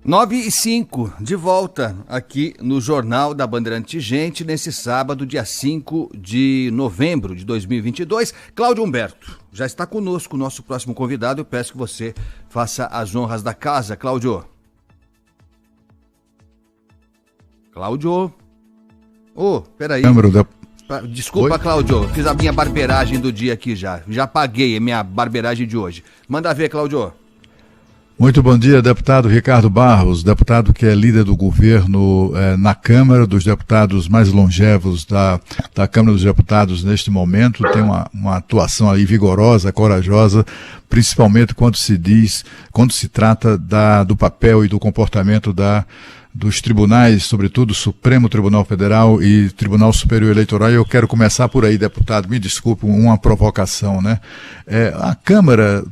9h05, de volta aqui no Jornal da Bandeirantes Gente, nesse sábado, dia 5 de novembro de 2022. Cláudio Humberto já está conosco, nosso próximo convidado. Eu peço que você faça as honras da casa. Cláudio. Cláudio. Peraí. Desculpa, Oi? Cláudio. Fiz a minha barbeiragem do dia aqui já. Já paguei a minha barbeiragem de hoje. Manda ver, Cláudio. Muito bom dia, deputado Ricardo Barros, deputado que é líder do governo na Câmara, dos deputados mais longevos da Câmara dos Deputados neste momento, tem uma atuação aí vigorosa, corajosa, principalmente quando se trata do papel e do comportamento dos tribunais, sobretudo o Supremo Tribunal Federal e Tribunal Superior Eleitoral. E eu quero começar por aí, deputado, me desculpe, uma provocação, né? A Câmara,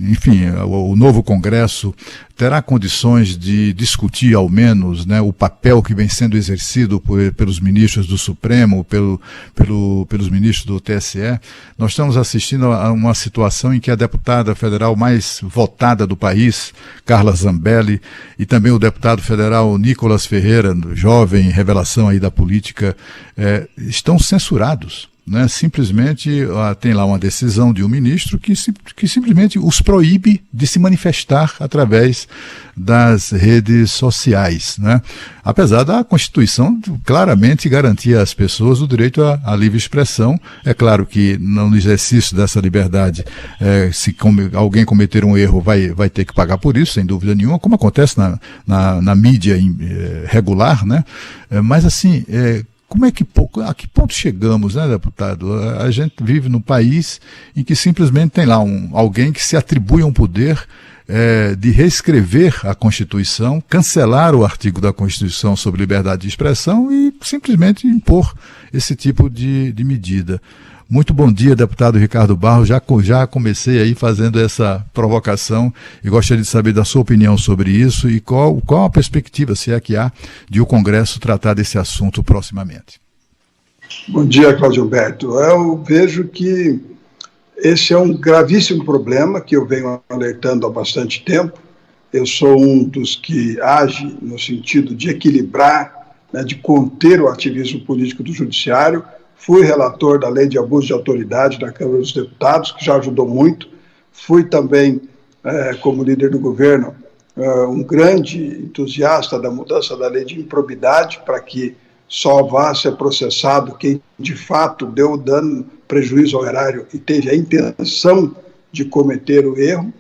enfim, o novo Congresso terá condições de discutir, ao menos, né, o papel que vem sendo exercido pelos ministros do Supremo, pelos ministros do TSE. Nós estamos assistindo a uma situação em que a deputada federal mais votada do país, Carla Zambelli, e também o deputado federal Nicolas Ferreira, jovem revelação aí da política, estão censurados. Né? Simplesmente tem lá uma decisão de um ministro que simplesmente os proíbe de se manifestar através das redes sociais, né? Apesar da Constituição claramente garantir às pessoas o direito à livre expressão. É claro que no exercício dessa liberdade, se alguém cometer um erro vai ter que pagar por isso, sem dúvida nenhuma, como acontece na mídia regular, né? Mas assim, a que ponto chegamos, né, deputado? A gente vive num país em que simplesmente tem lá alguém que se atribui a um poder de reescrever a Constituição, cancelar o artigo da Constituição sobre liberdade de expressão e simplesmente impor esse tipo de medida. Muito bom dia, deputado Ricardo Barros. Já comecei aí fazendo essa provocação e gostaria de saber da sua opinião sobre isso e qual a perspectiva, se é que há, de o Congresso tratar desse assunto proximamente. Bom dia, Cláudio Humberto. Eu vejo que esse é um gravíssimo problema que eu venho alertando há bastante tempo. Eu sou um dos que age no sentido de equilibrar, né, de conter o ativismo político do Judiciário. Fui relator da Lei de Abuso de Autoridade da Câmara dos Deputados, que já ajudou muito. Fui também, como líder do governo, um grande entusiasta da mudança da Lei de Improbidade, para que só vá ser processado quem, de fato, deu o dano, prejuízo ao erário e teve a intenção de cometer o erro,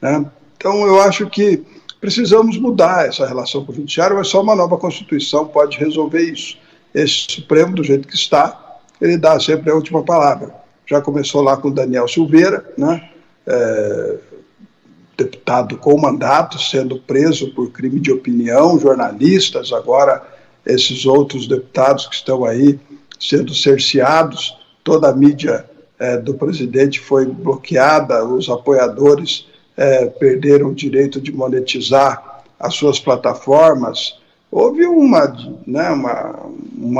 né? Então, eu acho que precisamos mudar essa relação com o Judiciário, mas só uma nova Constituição pode resolver isso. Esse Supremo, do jeito que está, ele dá sempre a última palavra. Já começou lá com Daniel Silveira, né? Deputado com mandato, sendo preso por crime de opinião, jornalistas, agora esses outros deputados que estão aí sendo cerceados, toda a mídia do presidente foi bloqueada, os apoiadores perderam o direito de monetizar as suas plataformas. Houve uma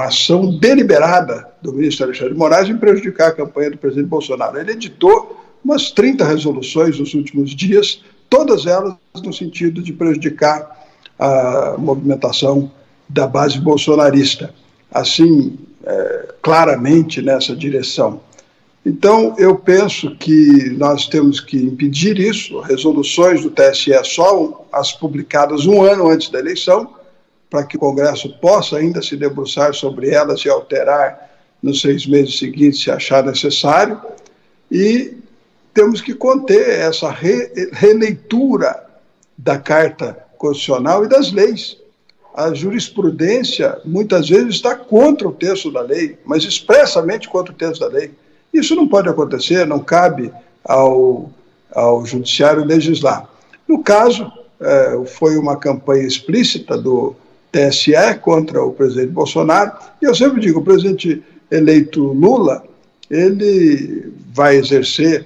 ação deliberada do ministro Alexandre de Moraes em prejudicar a campanha do presidente Bolsonaro. Ele editou umas 30 resoluções nos últimos dias, todas elas no sentido de prejudicar a movimentação da base bolsonarista, assim, claramente nessa direção. Então, eu penso que nós temos que impedir isso. Resoluções do TSE só as publicadas um ano antes da eleição, para que o Congresso possa ainda se debruçar sobre elas e alterar nos 6 meses seguintes, se achar necessário, e temos que conter essa releitura da Carta Constitucional e das leis. A jurisprudência, muitas vezes, está contra o texto da lei, mas expressamente contra o texto da lei. Isso não pode acontecer, não cabe ao Judiciário legislar. No caso, foi uma campanha explícita do TSE contra o presidente Bolsonaro, e eu sempre digo, o presidente eleito Lula, ele vai exercer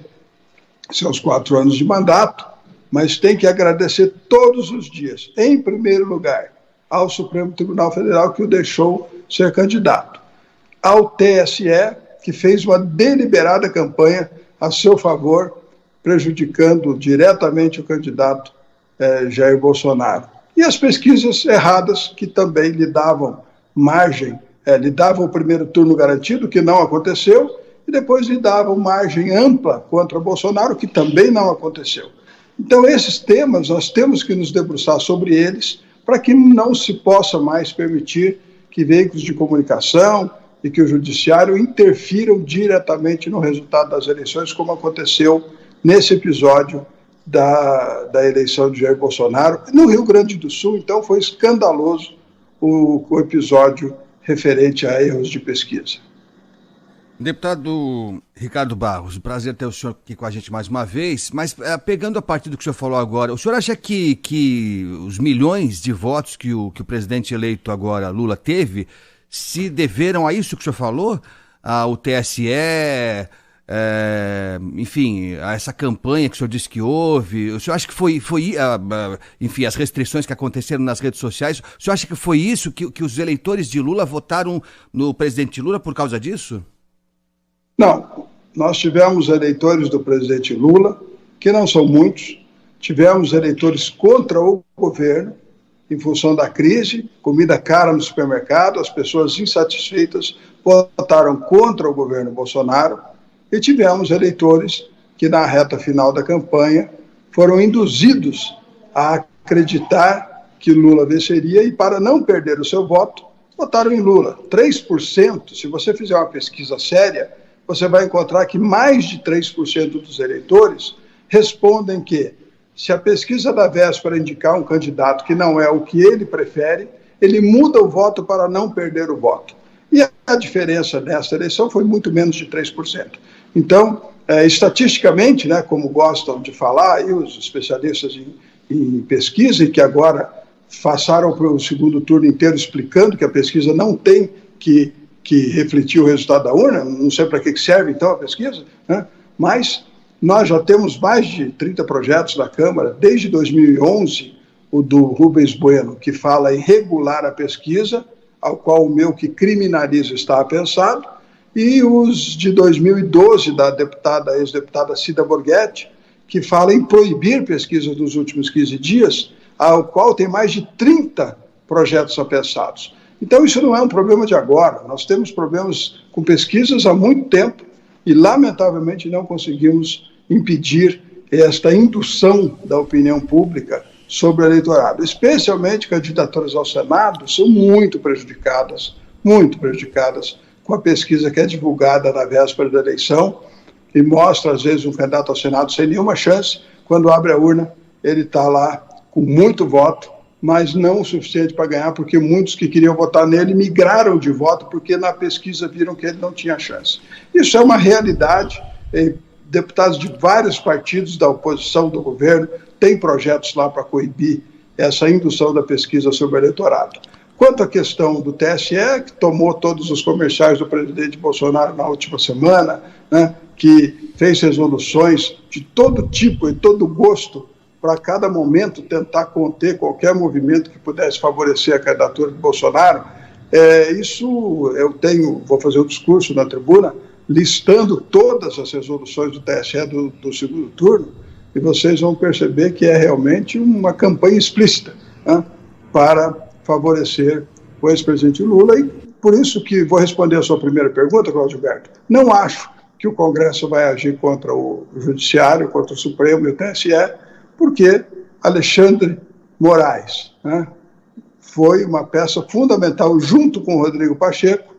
seus 4 anos de mandato, mas tem que agradecer todos os dias, em primeiro lugar, ao Supremo Tribunal Federal, que o deixou ser candidato, ao TSE, que fez uma deliberada campanha a seu favor, prejudicando diretamente o candidato Jair Bolsonaro. E as pesquisas erradas, que também lhe davam margem, lhe davam o primeiro turno garantido, que não aconteceu, e depois lhe davam margem ampla contra Bolsonaro, que também não aconteceu. Então, esses temas, nós temos que nos debruçar sobre eles, para que não se possa mais permitir que veículos de comunicação e que o judiciário interfiram diretamente no resultado das eleições, como aconteceu nesse episódio da eleição de Jair Bolsonaro. No Rio Grande do Sul, então, foi escandaloso o episódio referente a erros de pesquisa. Deputado Ricardo Barros, prazer ter o senhor aqui com a gente mais uma vez, mas pegando a partir do que o senhor falou agora, o senhor acha que os milhões de votos que o presidente eleito agora, Lula, teve, se deveram a isso que o senhor falou? Ao TSE, enfim, a essa campanha que o senhor disse que houve? O senhor acha que foi enfim, as restrições que aconteceram nas redes sociais, o senhor acha que foi isso, que os eleitores de Lula votaram no presidente Lula por causa disso? Não, nós tivemos eleitores do presidente Lula, que não são muitos, tivemos eleitores contra o governo, em função da crise, comida cara no supermercado, as pessoas insatisfeitas votaram contra o governo Bolsonaro, e tivemos eleitores que, na reta final da campanha, foram induzidos a acreditar que Lula venceria e, para não perder o seu voto, votaram em Lula. 3%, se você fizer uma pesquisa séria, você vai encontrar que mais de 3% dos eleitores respondem que, se a pesquisa da véspera indicar um candidato que não é o que ele prefere, ele muda o voto para não perder o voto. E a diferença nessa eleição foi muito menos de 3%. Então, estatisticamente, né, como gostam de falar aí os especialistas em pesquisa, e que agora passaram para o segundo turno inteiro explicando que a pesquisa não tem que refletir o resultado da urna, não sei para que serve então a pesquisa, né? Mas nós já temos mais de 30 projetos da Câmara, desde 2011, o do Rubens Bueno, que fala em regular a pesquisa, ao qual o meu que criminaliza está pensado, e os de 2012, da ex-deputada Cida Borghetti, que fala em proibir pesquisas dos últimos 15 dias, ao qual tem mais de 30 projetos apensados. Então, isso não é um problema de agora. Nós temos problemas com pesquisas há muito tempo e, lamentavelmente, não conseguimos impedir esta indução da opinião pública sobre o eleitorado. Especialmente candidaturas ao Senado são muito prejudicadas com a pesquisa que é divulgada na véspera da eleição e mostra, às vezes, um candidato ao Senado sem nenhuma chance. Quando abre a urna, ele está lá com muito voto, mas não o suficiente para ganhar, porque muitos que queriam votar nele migraram de voto, porque na pesquisa viram que ele não tinha chance. Isso é uma realidade. Deputados de vários partidos da oposição do governo têm projetos lá para coibir essa indução da pesquisa sobre o eleitorado. Quanto à questão do TSE, que tomou todos os comerciais do presidente Bolsonaro na última semana, né, que fez resoluções de todo tipo e todo gosto para cada momento tentar conter qualquer movimento que pudesse favorecer a candidatura de Bolsonaro, isso eu vou fazer um discurso na tribuna listando todas as resoluções do TSE do segundo turno, e vocês vão perceber que é realmente uma campanha explícita, né, para favorecer o ex-presidente Lula, e por isso que vou responder a sua primeira pergunta, Cláudio Berto. Não acho que o Congresso vai agir contra o Judiciário, contra o Supremo e o TSE, porque Alexandre Moraes, né, foi uma peça fundamental, junto com o Rodrigo Pacheco,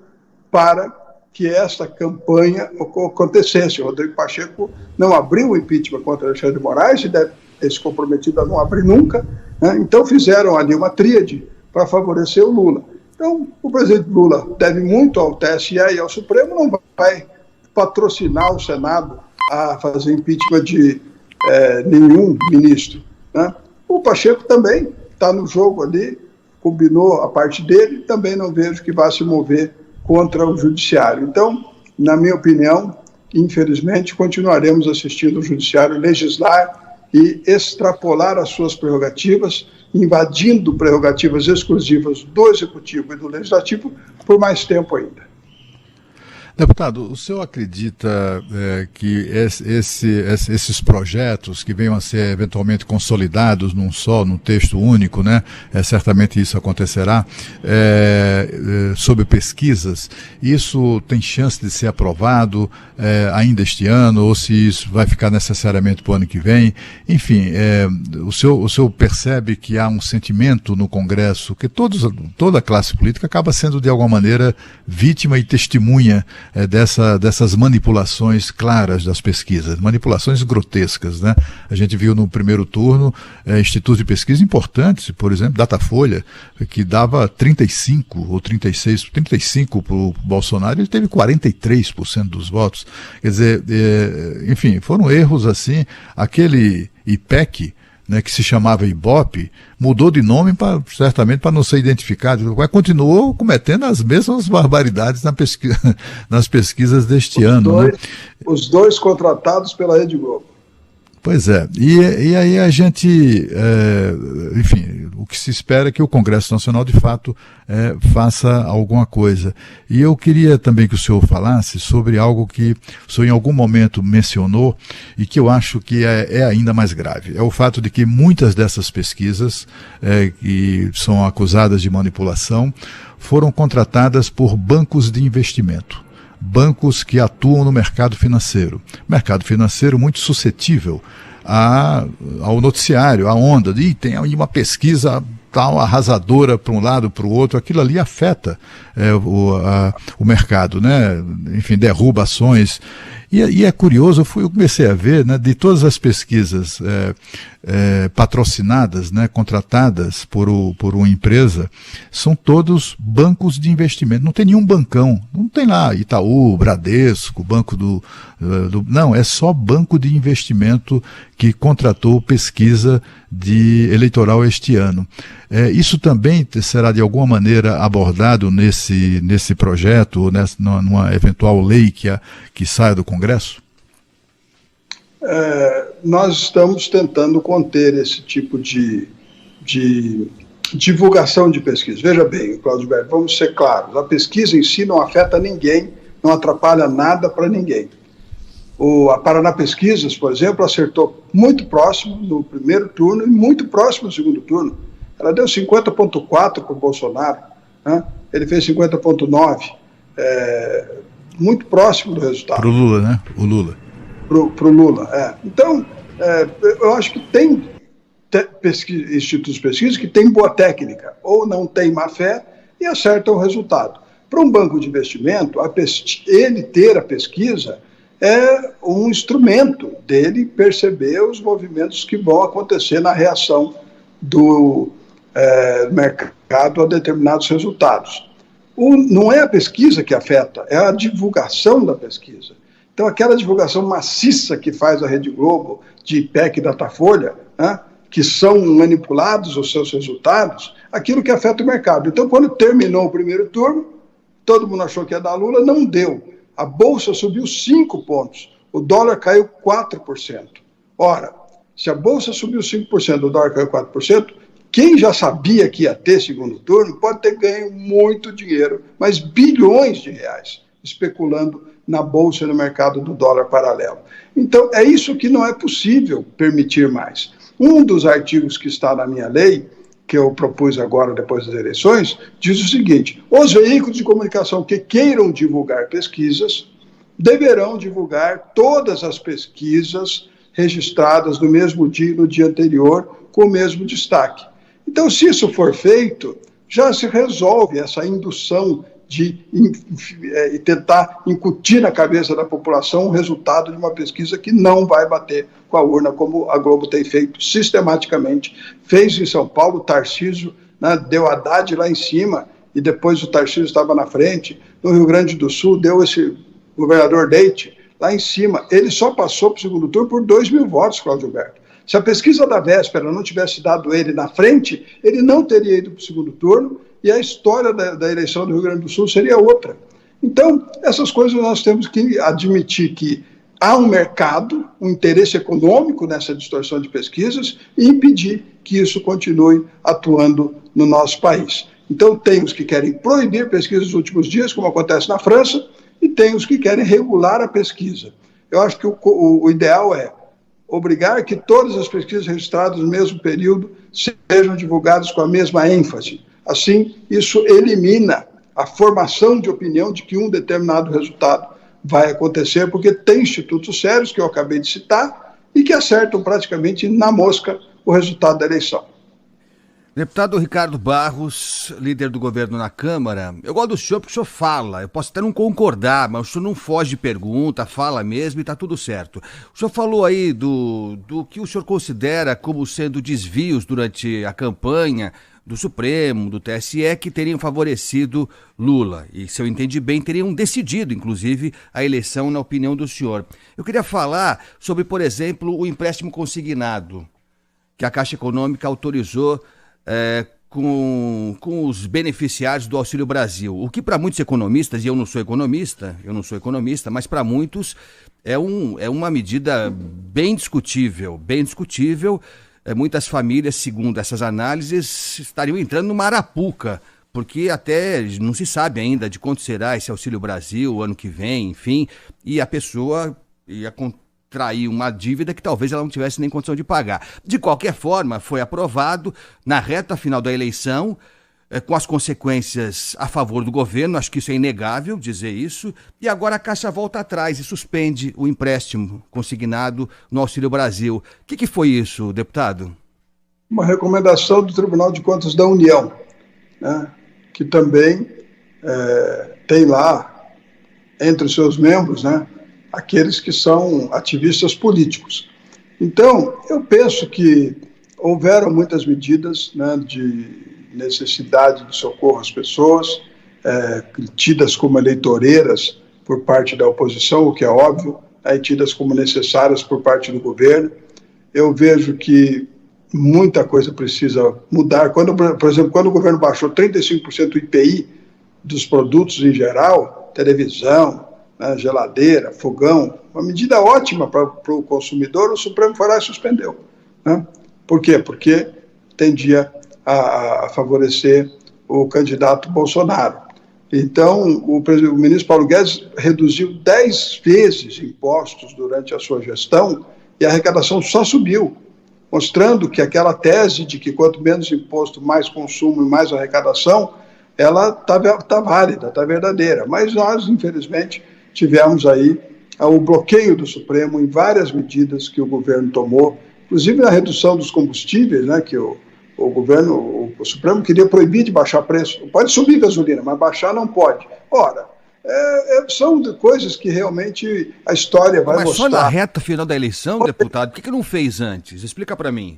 para que esta campanha acontecesse. O Rodrigo Pacheco não abriu o impeachment contra Alexandre de Moraes e deve ter se comprometido a não abrir nunca, né? Então fizeram ali uma tríade para favorecer o Lula. Então o presidente Lula deve muito ao TSE e ao Supremo, não vai patrocinar o Senado a fazer impeachment de nenhum ministro, né? O Pacheco também está no jogo ali, combinou a parte dele, também não vejo que vá se mover contra o Judiciário. Então, na minha opinião, infelizmente, continuaremos assistindo o Judiciário legislar e extrapolar as suas prerrogativas, invadindo prerrogativas exclusivas do Executivo e do Legislativo por mais tempo ainda. Deputado, o senhor acredita que esses projetos que venham a ser eventualmente consolidados num texto único, né? Certamente isso acontecerá, sobre pesquisas, isso tem chance de ser aprovado ainda este ano, ou se isso vai ficar necessariamente para o ano que vem? Enfim, o senhor percebe que há um sentimento no Congresso que toda a classe política acaba sendo de alguma maneira vítima e testemunha dessas manipulações claras das pesquisas, manipulações grotescas, né? A gente viu no primeiro turno institutos de pesquisa importantes, por exemplo, Datafolha, que dava 35 ou 35 para o Bolsonaro, ele teve 43% dos votos. Quer dizer, enfim, foram erros assim. Aquele IPEC, né, que se chamava Ibope, mudou de nome certamente para não ser identificado, mas continuou cometendo as mesmas barbaridades nas pesquisas deste ano. Né? Os dois contratados pela Rede Globo. Pois é, e aí a gente, enfim, o que se espera é que o Congresso Nacional de fato faça alguma coisa. E eu queria também que o senhor falasse sobre algo que o senhor em algum momento mencionou e que eu acho que é ainda mais grave. É o fato de que muitas dessas pesquisas que são acusadas de manipulação foram contratadas por bancos de investimento. Bancos que atuam no mercado financeiro muito suscetível ao noticiário, à onda, e tem aí uma pesquisa tal arrasadora para um lado, para o outro, aquilo ali afeta o mercado, né? Enfim, derruba ações. E é curioso, eu comecei a ver, né, de todas as pesquisas patrocinadas, né, contratadas por uma empresa, são todos bancos de investimento. Não tem nenhum bancão, não tem lá Itaú, Bradesco, Banco não, é só banco de investimento que contratou pesquisa eleitoral este ano. Isso também será de alguma maneira abordado nesse projeto, ou numa eventual lei que saia do Congresso? Nós estamos tentando conter esse tipo de divulgação de pesquisa. Veja bem, Cláudio Berto, vamos ser claros, a pesquisa em si não afeta ninguém, não atrapalha nada para ninguém. A Paraná Pesquisas, por exemplo, acertou muito próximo no primeiro turno e muito próximo no segundo turno. Ela deu 50,4 para o Bolsonaro, né? Ele fez 50,9, muito próximo do resultado. Para o Lula, né? O Lula. Para o Lula, Então, eu acho que tem institutos de pesquisa que têm boa técnica, ou não tem má fé e acertam o resultado. Para um banco de investimento, ele ter a pesquisa é um instrumento dele perceber os movimentos que vão acontecer na reação do mercado a determinados resultados. Não é a pesquisa que afeta, é a divulgação da pesquisa. Então, aquela divulgação maciça que faz a Rede Globo, de IPEC e Datafolha, né, que são manipulados os seus resultados, aquilo que afeta o mercado. Então, quando terminou o primeiro turno, todo mundo achou que ia dar Lula, não deu. A Bolsa subiu 5 pontos, o dólar caiu 4%. Ora, se a Bolsa subiu 5%, o dólar caiu 4%, quem já sabia que ia ter segundo turno pode ter ganho muito dinheiro, mas bilhões de reais, especulando na Bolsa e no mercado do dólar paralelo. Então, é isso que não é possível permitir mais. Um dos artigos que está na minha lei, que eu propus agora depois das eleições, diz o seguinte: os veículos de comunicação que queiram divulgar pesquisas deverão divulgar todas as pesquisas registradas no mesmo dia e no dia anterior, com o mesmo destaque. Então, se isso for feito, já se resolve essa indução de tentar incutir na cabeça da população o resultado de uma pesquisa que não vai bater com a urna, como a Globo tem feito sistematicamente. Fez em São Paulo, o Tarcísio, né, deu Haddad lá em cima, e depois o Tarcísio estava na frente. No Rio Grande do Sul, deu esse governador Leite lá em cima. Ele só passou para o segundo turno por 2.000 votos, Cláudio Alberto. Se a pesquisa da véspera não tivesse dado ele na frente, ele não teria ido para o segundo turno, e a história da eleição do Rio Grande do Sul seria outra. Então, essas coisas nós temos que admitir que há um mercado, um interesse econômico nessa distorção de pesquisas e impedir que isso continue atuando no nosso país. Então, tem os que querem proibir pesquisas nos últimos dias, como acontece na França, e tem os que querem regular a pesquisa. Eu acho que o ideal é obrigar que todas as pesquisas registradas no mesmo período sejam divulgadas com a mesma ênfase. Assim, isso elimina a formação de opinião de que um determinado resultado vai acontecer, porque tem institutos sérios, que eu acabei de citar, e que acertam praticamente na mosca o resultado da eleição. Deputado Ricardo Barros, líder do governo na Câmara, eu gosto do senhor porque o senhor fala, eu posso até não concordar, mas o senhor não foge de pergunta, fala mesmo e está tudo certo. O senhor falou aí do que o senhor considera como sendo desvios durante a campanha do Supremo, do TSE, que teriam favorecido Lula. E, se eu entendi bem, teriam decidido, inclusive, a eleição na opinião do senhor. Eu queria falar sobre, por exemplo, o empréstimo consignado, que a Caixa Econômica autorizou com os beneficiários do Auxílio Brasil. O que para muitos economistas, e eu não sou economista, mas para muitos é uma medida bem discutível. Muitas famílias, segundo essas análises, estariam entrando numa arapuca, porque até não se sabe ainda de quanto será esse Auxílio Brasil o ano que vem, enfim, e a pessoa ia contrair uma dívida que talvez ela não tivesse nem condição de pagar. De qualquer forma, foi aprovado na reta final da eleição, com as consequências a favor do governo, acho que isso é inegável dizer isso, e agora a Caixa volta atrás e suspende o empréstimo consignado no Auxílio Brasil. O que foi isso, deputado? Uma recomendação do Tribunal de Contas da União, né, que também tem lá, entre os seus membros, né, aqueles que são ativistas políticos. Então, eu penso que houveram muitas medidas, né, de necessidade de socorro às pessoas, tidas como eleitoreiras por parte da oposição, o que é óbvio, tidas como necessárias por parte do governo. Eu vejo que muita coisa precisa mudar. Por exemplo, quando o governo baixou 35% do IPI dos produtos em geral, televisão, né, geladeira, fogão, uma medida ótima para o consumidor, o Supremo foi lá e suspendeu. Né? Por quê? Porque tendia a favorecer o candidato Bolsonaro. Então, o ministro Paulo Guedes reduziu 10 vezes impostos durante a sua gestão e a arrecadação só subiu, mostrando que aquela tese de que quanto menos imposto, mais consumo e mais arrecadação, ela está válida, está verdadeira. Mas nós, infelizmente, tivemos aí o bloqueio do Supremo em várias medidas que o governo tomou, inclusive na redução dos combustíveis, né, que o Supremo queria proibir de baixar preço. Pode subir gasolina, mas baixar não pode. Ora, são coisas que realmente a história vai mostrar. Mas só na reta final da eleição, deputado, por que não fez antes? Explica para mim.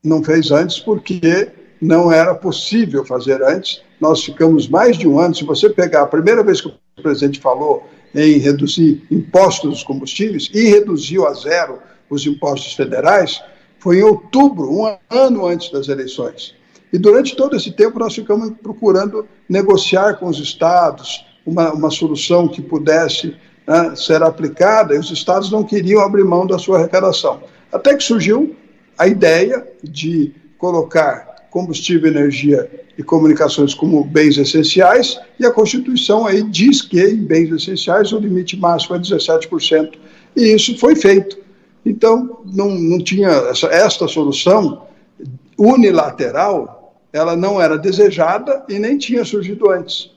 Não fez antes porque não era possível fazer antes. Nós ficamos mais de um ano. Se você pegar a primeira vez que o presidente falou em reduzir impostos dos combustíveis e reduziu a zero os impostos federais, foi em outubro, um ano antes das eleições. E durante todo esse tempo nós ficamos procurando negociar com os estados uma solução que pudesse, né, ser aplicada, e os estados não queriam abrir mão da sua arrecadação. Até que surgiu a ideia de colocar combustível, energia e comunicações como bens essenciais, e a Constituição aí diz que em bens essenciais o limite máximo é 17%. E isso foi feito. Então, não tinha esta solução unilateral, ela não era desejada e nem tinha surgido antes.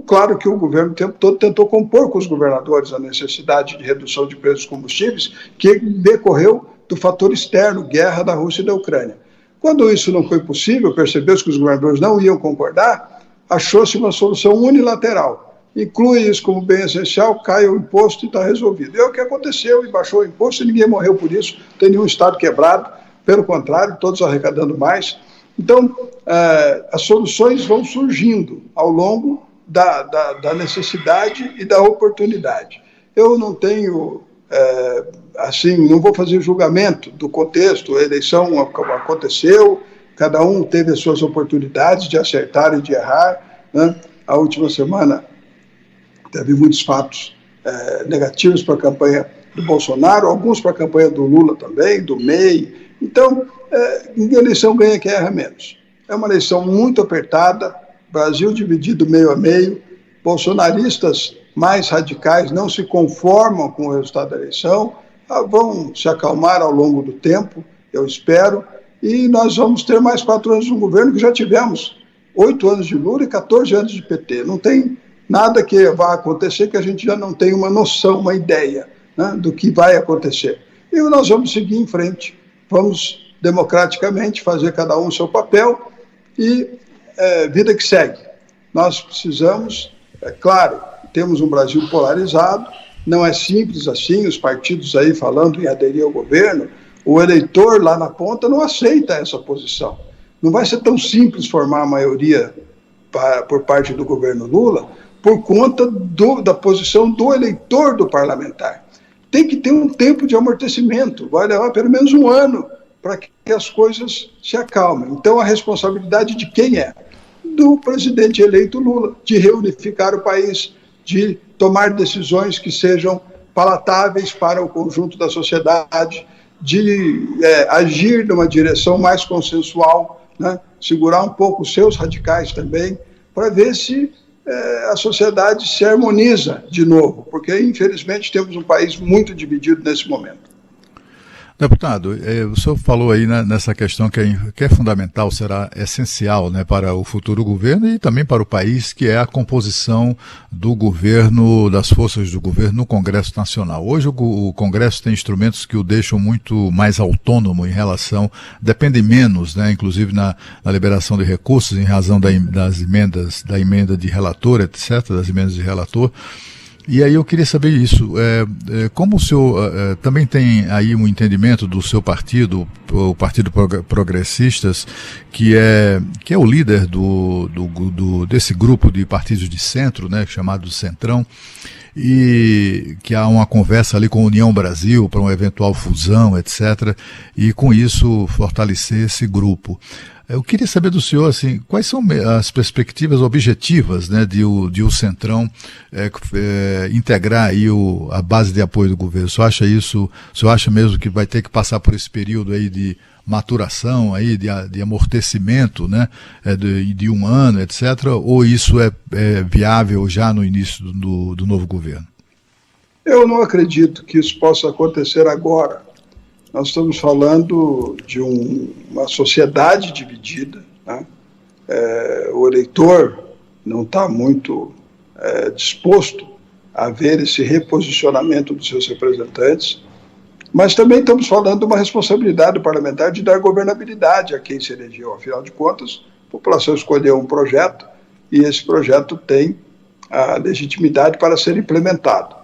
Claro que o governo o tempo todo tentou compor com os governadores a necessidade de redução de preços dos combustíveis, que decorreu do fator externo, guerra da Rússia e da Ucrânia. Quando isso não foi possível, percebeu-se que os governadores não iam concordar, achou-se uma solução unilateral. Inclui isso como bem essencial, cai o imposto e está resolvido. É o que aconteceu, e baixou o imposto e ninguém morreu por isso, não tem nenhum estado quebrado, pelo contrário, todos arrecadando mais. Então, as soluções vão surgindo ao longo da necessidade e da oportunidade. Eu não tenho, não vou fazer julgamento do contexto, a eleição aconteceu, cada um teve as suas oportunidades de acertar e de errar, né? A última semana teve muitos fatos negativos para a campanha do Bolsonaro, alguns para a campanha do Lula também, do MEI. Então, em eleição ganha quem erra menos. É uma eleição muito apertada, Brasil dividido meio a meio, bolsonaristas mais radicais não se conformam com o resultado da eleição, vão se acalmar ao longo do tempo, eu espero, e nós vamos ter mais 4 anos de um governo que já tivemos 8 anos de Lula e 14 anos de PT. Não tem nada que vá acontecer que a gente já não tenha uma noção, uma ideia, né, do que vai acontecer. E nós vamos seguir em frente, vamos democraticamente fazer cada um o seu papel e vida que segue. Nós precisamos, claro, temos um Brasil polarizado, não é simples assim, os partidos aí falando em aderir ao governo, o eleitor lá na ponta não aceita essa posição. Não vai ser tão simples formar a maioria por parte do governo Lula por conta da posição do eleitor do parlamentar. Tem que ter um tempo de amortecimento, vai levar pelo menos 1 ano para que as coisas se acalmem. Então a responsabilidade de quem é? Do presidente eleito Lula, de reunificar o país, de tomar decisões que sejam palatáveis para o conjunto da sociedade, de agir numa direção mais consensual, né? Segurar um pouco os seus radicais também, para ver se a sociedade se harmoniza de novo, porque infelizmente temos um país muito dividido nesse momento. Deputado, o senhor falou aí nessa questão que é fundamental, será essencial, né, para o futuro governo e também para o país, que é a composição do governo, das forças do governo no Congresso Nacional. Hoje o Congresso tem instrumentos que o deixam muito mais autônomo em relação, depende menos, né, inclusive na liberação de recursos em razão das emendas, da emenda de relator, etc., das emendas de relator. E aí eu queria saber isso, como o senhor também tem aí um entendimento do seu partido, o Partido Progressistas, que é o líder desse grupo de partidos de centro, né, chamado Centrão, e que há uma conversa ali com a União Brasil para uma eventual fusão, etc., e com isso fortalecer esse grupo. Eu queria saber do senhor, assim, quais são as perspectivas objetivas, né, de o Centrão integrar aí a base de apoio do governo? O senhor acha mesmo que vai ter que passar por esse período aí de maturação, aí, de amortecimento, né, de 1 ano, etc., ou isso é viável já no início do novo governo? Eu não acredito que isso possa acontecer agora. Nós estamos falando de uma sociedade dividida, né? O eleitor não está muito disposto a ver esse reposicionamento dos seus representantes, mas também estamos falando de uma responsabilidade do parlamentar de dar governabilidade a quem se elegeu. Afinal de contas, a população escolheu um projeto e esse projeto tem a legitimidade para ser implementado.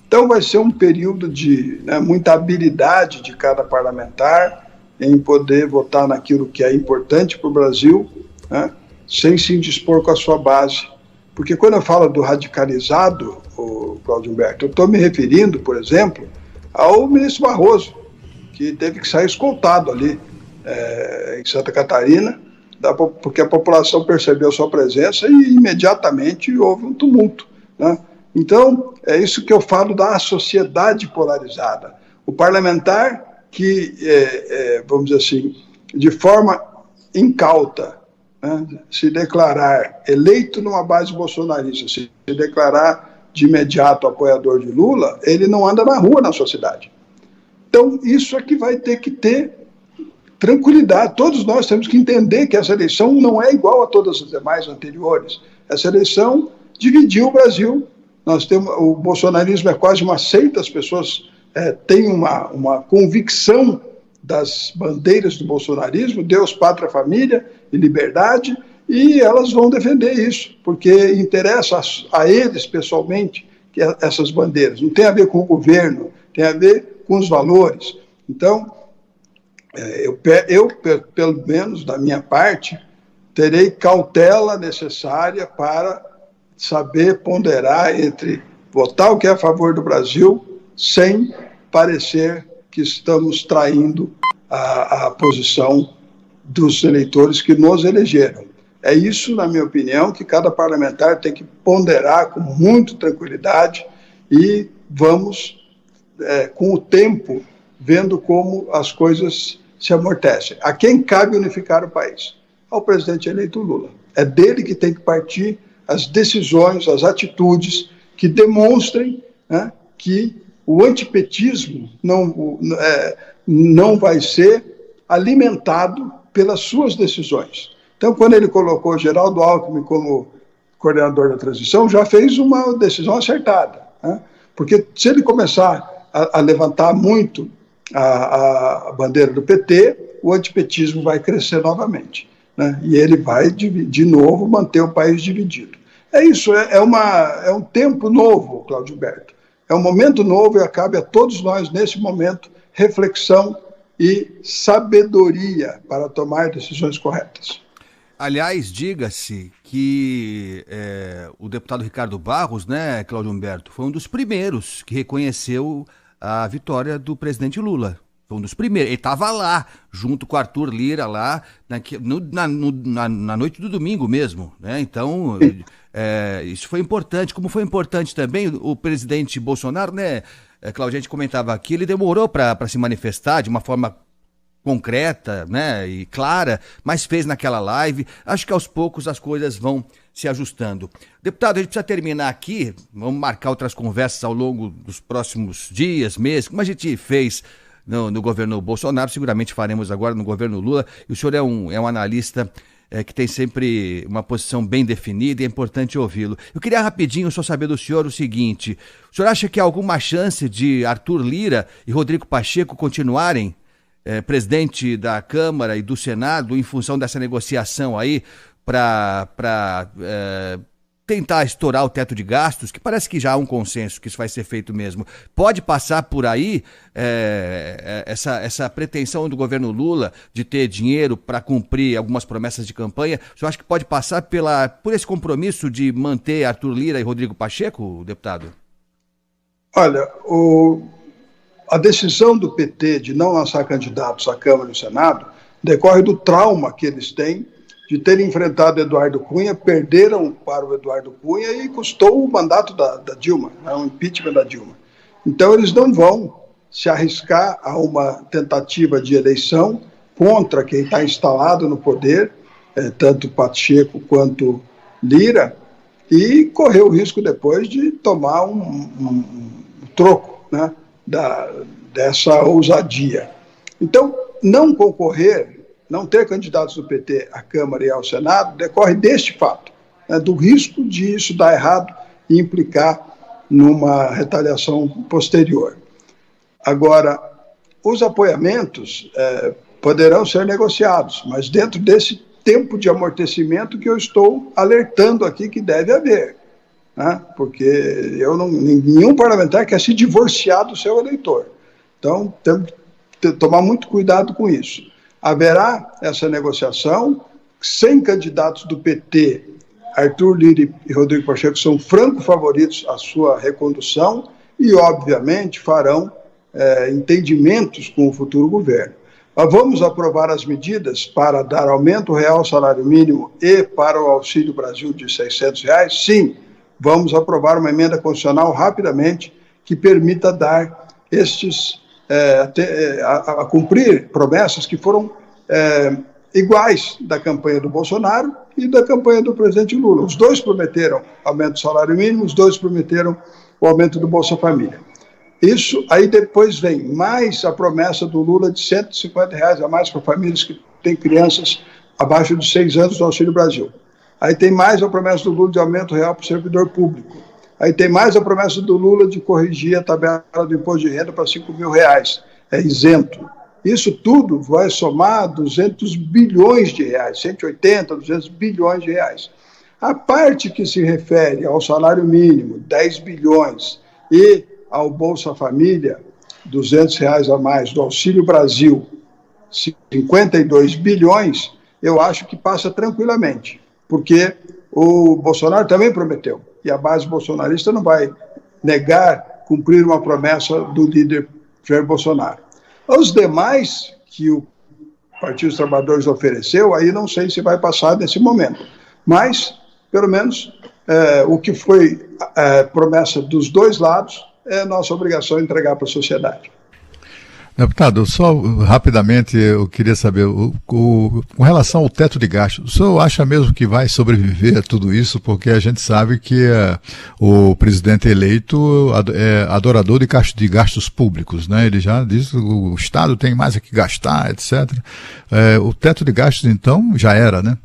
Então vai ser um período de muita habilidade de cada parlamentar em poder votar naquilo que é importante para o Brasil, né, sem se indispor com a sua base. Porque quando eu falo do radicalizado, Cláudio Humberto, eu estou me referindo, por exemplo, ao ministro Barroso, que teve que sair escoltado ali em Santa Catarina, porque a população percebeu sua presença e imediatamente houve um tumulto, né? Então, é isso que eu falo da sociedade polarizada. O parlamentar que, vamos dizer assim, de forma incauta, né, se declarar eleito numa base bolsonarista, se declarar de imediato apoiador de Lula, ele não anda na rua na sua cidade. Então, isso é que vai ter que ter tranquilidade. Todos nós temos que entender que essa eleição não é igual a todas as demais anteriores. Essa eleição dividiu o Brasil. Nós temos, o bolsonarismo é quase uma seita, as pessoas têm uma convicção das bandeiras do bolsonarismo, Deus, pátria, família e liberdade, e elas vão defender isso, porque interessa a eles pessoalmente que essas bandeiras. Não tem a ver com o governo, tem a ver com os valores. Então, eu pelo menos da minha parte, terei cautela necessária para saber ponderar entre votar o que é a favor do Brasil sem parecer que estamos traindo a posição dos eleitores que nos elegeram. É isso, na minha opinião, que cada parlamentar tem que ponderar com muita tranquilidade e vamos, com o tempo, vendo como as coisas se amortecem. A quem cabe unificar o país? Ao presidente eleito Lula. É dele que tem que partir as decisões, as atitudes que demonstrem, né, que o antipetismo não vai ser alimentado pelas suas decisões. Então, quando ele colocou Geraldo Alckmin como coordenador da transição, já fez uma decisão acertada, né? Porque se ele começar a levantar muito a bandeira do PT, o antipetismo vai crescer novamente, né? E ele vai, de novo, manter o país dividido. É isso, é um tempo novo, Cláudio Humberto. É um momento novo e cabe a todos nós, nesse momento, reflexão e sabedoria para tomar decisões corretas. Aliás, diga-se que o deputado Ricardo Barros, né, Cláudio Humberto, foi um dos primeiros que reconheceu a vitória do presidente Lula. Foi um dos primeiros. Ele estava lá, junto com o Arthur Lira, lá na noite do domingo mesmo, né? Então, isso foi importante. Como foi importante também o presidente Bolsonaro, né, Cláudio, a gente comentava aqui, ele demorou para se manifestar de uma forma concreta, né, e clara, mas fez naquela live. Acho que aos poucos as coisas vão se ajustando. Deputado, a gente precisa terminar aqui, vamos marcar outras conversas ao longo dos próximos dias, meses, como a gente fez no governo Bolsonaro, seguramente faremos agora no governo Lula. E o senhor é um analista que tem sempre uma posição bem definida e é importante ouvi-lo. Eu queria rapidinho só saber do senhor o seguinte: o senhor acha que há alguma chance de Arthur Lira e Rodrigo Pacheco continuarem presidente da Câmara e do Senado em função dessa negociação aí para tentar estourar o teto de gastos, que parece que já há um consenso que isso vai ser feito mesmo? Pode passar por aí essa pretensão do governo Lula de ter dinheiro para cumprir algumas promessas de campanha? O senhor acha que pode passar por esse compromisso de manter Arthur Lira e Rodrigo Pacheco, deputado? Olha, a decisão do PT de não lançar candidatos à Câmara e ao Senado decorre do trauma que eles têm de terem enfrentado Eduardo Cunha, perderam para o Eduardo Cunha e custou o mandato da Dilma, né, o impeachment da Dilma. Então eles não vão se arriscar a uma tentativa de eleição contra quem está instalado no poder, tanto Pacheco quanto Lira, e correr o risco depois de tomar um troco, né, dessa ousadia. Então, não concorrer, não ter candidatos do PT à Câmara e ao Senado, decorre deste fato, né, do risco de isso dar errado e implicar numa retaliação posterior. Agora, os apoiamentos poderão ser negociados, mas dentro desse tempo de amortecimento que eu estou alertando aqui que deve haver, né? Porque nenhum parlamentar quer se divorciar do seu eleitor. Então, temos que tomar muito cuidado com isso. Haverá essa negociação, sem candidatos do PT, Arthur Lira e Rodrigo Pacheco são franco favoritos à sua recondução e, obviamente, farão entendimentos com o futuro governo. Nós vamos aprovar as medidas para dar aumento real ao salário mínimo e para o Auxílio Brasil de R$600? Sim, vamos aprovar uma emenda constitucional rapidamente que permita dar a cumprir promessas que foram iguais da campanha do Bolsonaro e da campanha do presidente Lula. Os dois prometeram aumento do salário mínimo, os dois prometeram o aumento do Bolsa Família. Isso, aí depois vem mais a promessa do Lula de R$150 a mais para famílias que têm crianças abaixo de 6 anos do Auxílio Brasil. Aí tem mais a promessa do Lula de aumento real para o servidor público. Aí tem mais a promessa do Lula de corrigir a tabela do imposto de renda para R$5 mil, isento. Isso tudo vai somar 200 bilhões de reais, 180, 200 bilhões de reais. A parte que se refere ao salário mínimo, 10 bilhões, e ao Bolsa Família, R$200 a mais, do Auxílio Brasil, 52 bilhões, eu acho que passa tranquilamente, porque o Bolsonaro também prometeu, e a base bolsonarista não vai negar cumprir uma promessa do líder Jair Bolsonaro. Os demais que o Partido dos Trabalhadores ofereceu, aí não sei se vai passar nesse momento, mas, pelo menos, o que foi promessa dos dois lados, é nossa obrigação entregar para a sociedade. Deputado, só rapidamente eu queria saber, com relação ao teto de gastos, o senhor acha mesmo que vai sobreviver a tudo isso? Porque a gente sabe que o presidente eleito é adorador de gastos públicos, né? Ele já diz que o Estado tem mais a que gastar, etc. O teto de gastos, então, já era, né?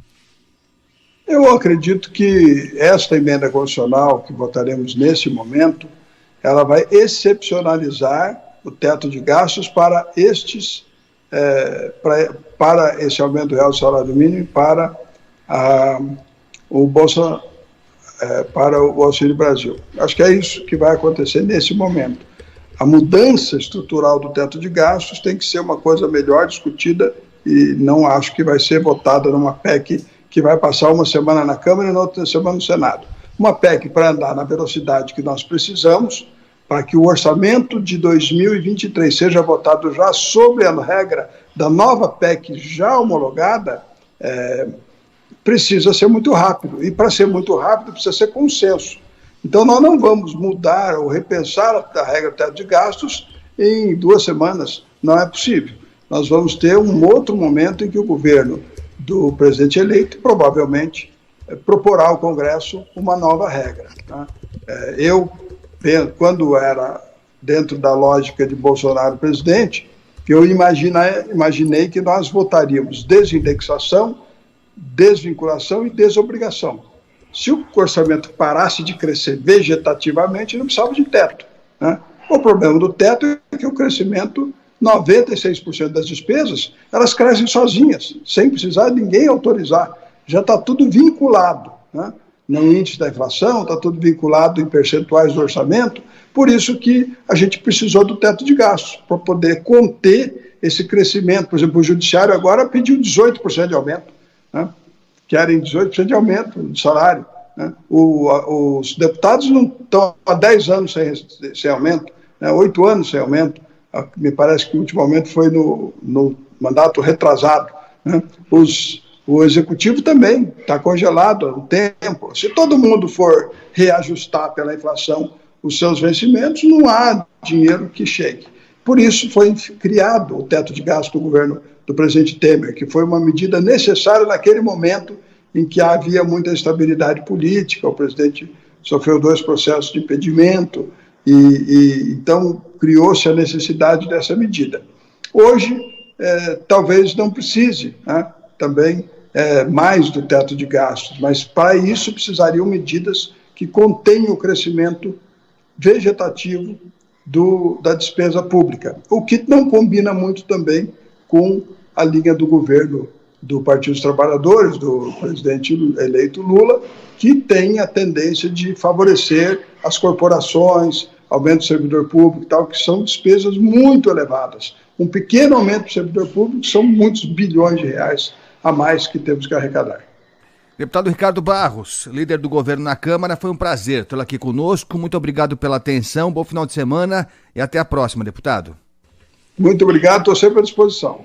Eu acredito que esta emenda constitucional que votaremos nesse momento, ela vai excepcionalizar o teto de gastos para para esse aumento real do salário mínimo, para o Bolsa, para o Auxílio Brasil. Acho que é isso que vai acontecer nesse momento. A mudança estrutural do teto de gastos tem que ser uma coisa melhor discutida e não acho que vai ser votada numa PEC que vai passar uma semana na Câmara e na outra semana no Senado. Uma PEC para andar na velocidade que nós precisamos, para que o orçamento de 2023 seja votado já sobre a regra da nova PEC já homologada, precisa ser muito rápido. E para ser muito rápido precisa ser consenso. Então nós não vamos mudar ou repensar a regra do teto de gastos em 2 semanas. Não é possível. Nós vamos ter um outro momento em que o governo do presidente eleito provavelmente proporá ao Congresso uma nova regra. Tá? Quando era dentro da lógica de Bolsonaro presidente, eu imaginei que nós votaríamos desindexação, desvinculação e desobrigação. Se o orçamento parasse de crescer vegetativamente, não precisava de teto. Né? O problema do teto é que o crescimento, 96% das despesas, elas crescem sozinhas, sem precisar de ninguém autorizar. Já está tudo vinculado, né? No índice da inflação, está tudo vinculado em percentuais do orçamento, por isso que a gente precisou do teto de gastos, para poder conter esse crescimento. Por exemplo, o Judiciário agora pediu 18% de aumento, né? Querem 18% de aumento de salário. Né? Os deputados não estão há 10 anos sem aumento, né? 8 anos sem aumento, me parece que o último aumento foi no mandato retrasado. Né? O executivo também está congelado há um tempo. Se todo mundo for reajustar pela inflação os seus vencimentos, não há dinheiro que chegue. Por isso foi criado o teto de gasto do governo do presidente Temer, que foi uma medida necessária naquele momento em que havia muita instabilidade política. O presidente sofreu 2 processos de impedimento e então criou-se a necessidade dessa medida. Hoje, talvez não precise, né? Também mais do teto de gastos, mas para isso precisariam medidas que contenham o crescimento vegetativo da despesa pública, o que não combina muito também com a linha do governo do Partido dos Trabalhadores, do presidente eleito Lula, que tem a tendência de favorecer as corporações, aumento do servidor público e tal, que são despesas muito elevadas. Um pequeno aumento do servidor público são muitos bilhões de reais a mais que temos que arrecadar. Deputado Ricardo Barros, líder do governo na Câmara, foi um prazer tê-lo aqui conosco. Muito obrigado pela atenção, bom final de semana e até a próxima, deputado. Muito obrigado, estou sempre à disposição.